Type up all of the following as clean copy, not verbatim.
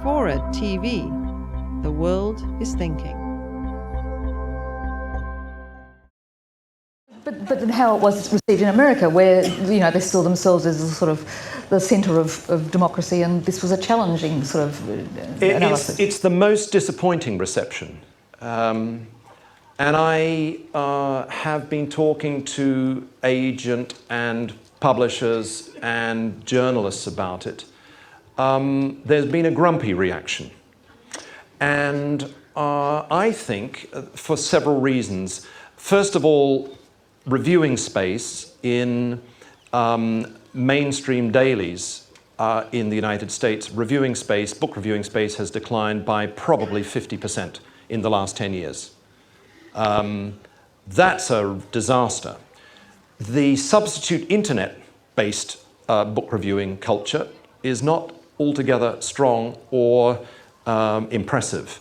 FORA.tv. The world is thinking. But then how it was received in America, where they saw themselves as a sort of the centre of democracy, and this was a challenging sort of analysis. It's the most disappointing reception, and I have been talking to agent and publishers and journalists about it. There's been a grumpy reaction, and I think for several reasons. First of all, reviewing space in mainstream dailies in the United States, book reviewing space has declined by probably 50% in the last 10 years. That's a disaster. The substitute internet-based book reviewing culture is not altogether strong or impressive.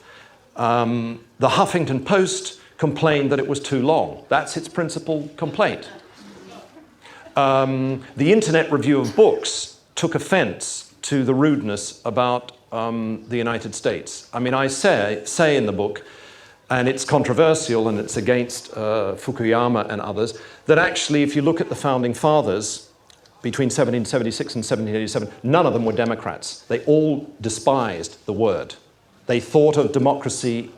The Huffington Post complained that it was too long. That's its principal complaint. The Internet Review of Books took offense to the rudeness about the United States. I mean, I say in the book, and it's controversial and it's against Fukuyama and others, that actually if you look at the Founding Fathers between 1776 and 1787, none of them were Democrats. They all despised the word. They thought of democracy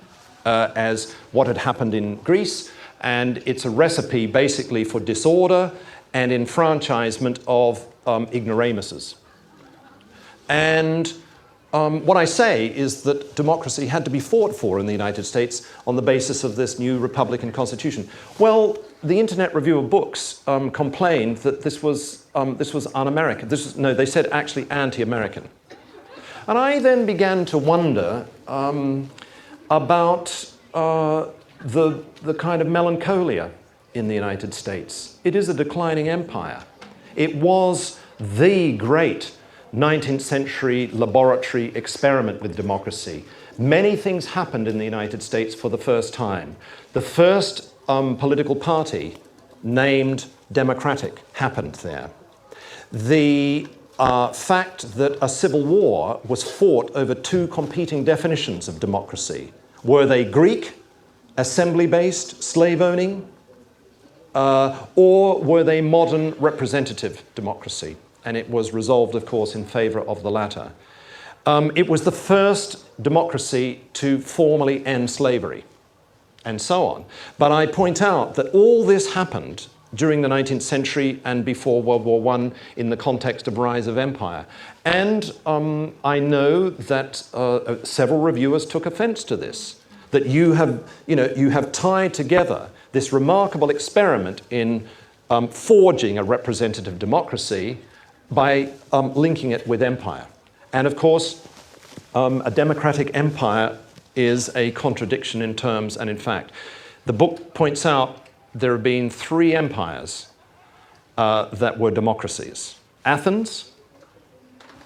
as what had happened in Greece, and it's a recipe basically for disorder and enfranchisement of ignoramuses. And what I say is that democracy had to be fought for in the United States on the basis of this new Republican Constitution. Well, the Internet Review of Books complained that this was un-American. They said actually anti-American. And I then began to wonder about the kind of melancholia in the United States. It is a declining empire. It was the great 19th century laboratory experiment with democracy. Many things happened in the United States for the first time. The first political party named Democratic happened there. The fact that a civil war was fought over two competing definitions of democracy. Were they Greek, assembly-based, slave-owning, or were they modern representative democracy? And it was resolved, of course, in favour of the latter. It was the first democracy to formally end slavery, and so on. But I point out that all this happened during the 19th century and before World War I in the context of rise of empire. And I know that several reviewers took offence to this, that you have tied together this remarkable experiment in forging a representative democracy by linking it with empire. And of course, a democratic empire is a contradiction in terms and in fact. The book points out there have been three empires that were democracies. Athens,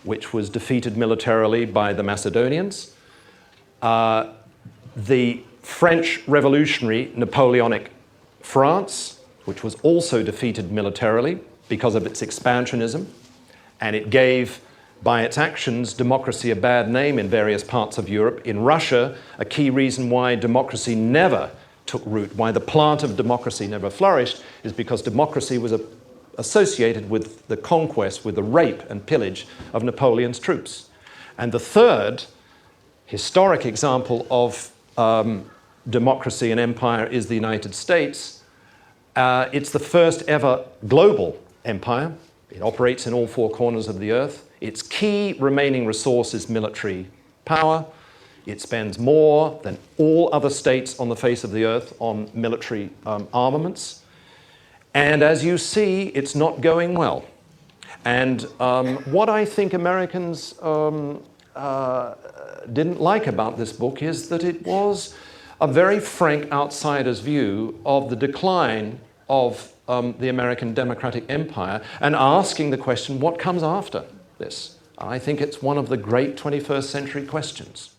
which was defeated militarily by the Macedonians. The French revolutionary Napoleonic France, which was also defeated militarily because of its expansionism, and it gave, by its actions, democracy a bad name in various parts of Europe. In Russia, a key reason why democracy never took root, why the plant of democracy never flourished, is because democracy was associated with the conquest, with the rape and pillage of Napoleon's troops. And the third historic example of democracy and empire is the United States. It's the first ever global empire. It operates in all four corners of the earth. Its key remaining resource is military power. It spends more than all other states on the face of the earth on military armaments. And as you see, it's not going well. And what I think Americans didn't like about this book is that it was a very frank outsider's view of the decline of the American democratic empire and asking the question, what comes after this? I think it's one of the great 21st century questions.